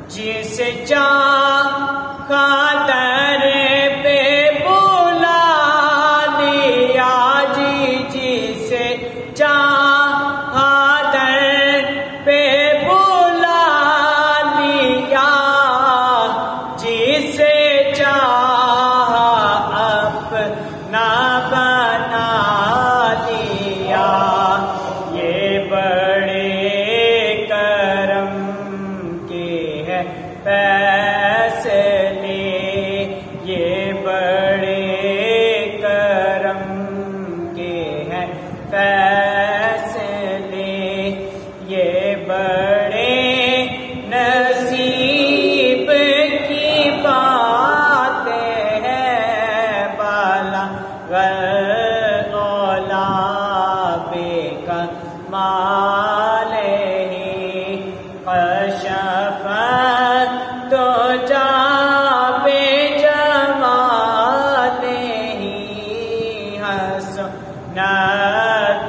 جس چاہا در پہ بلا لیا جی، جس چاہا در پہ بلا لیا، جس چاہا اپنا بنا لیا، یہ بڑے کرم کے ہے فیصلے، یہ بڑے کرم کے ہیں فیصلے، یہ بڑے نصیب کی باتیں ہیں، بالا اولا بے کمال کشف تو جا بے جمال حسن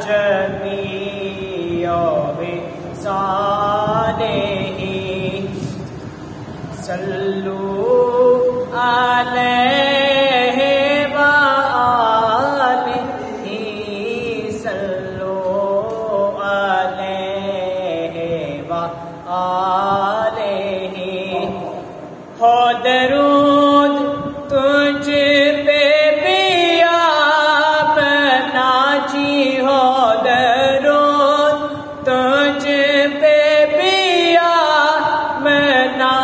جمیع صالح، صلو علیہ وآلہ، صلو علیہ وآلہ، ہو درود تجھ پہ بھی اپنا جی، ہو درود تجھ پہ بھی اپنا،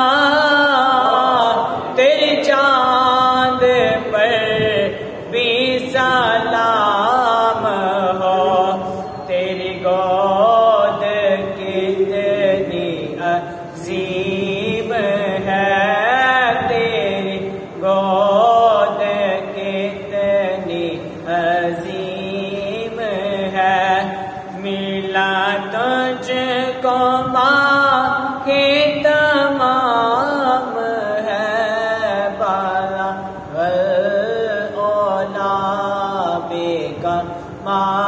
تیری چاند پر بھی سلام ہو، تیری گود کتنی عظیم ہے، تیری گود کتنی عظیم ہے، ملا تجھ کو ماں کے تمام ہے، بالا اولا بے کمال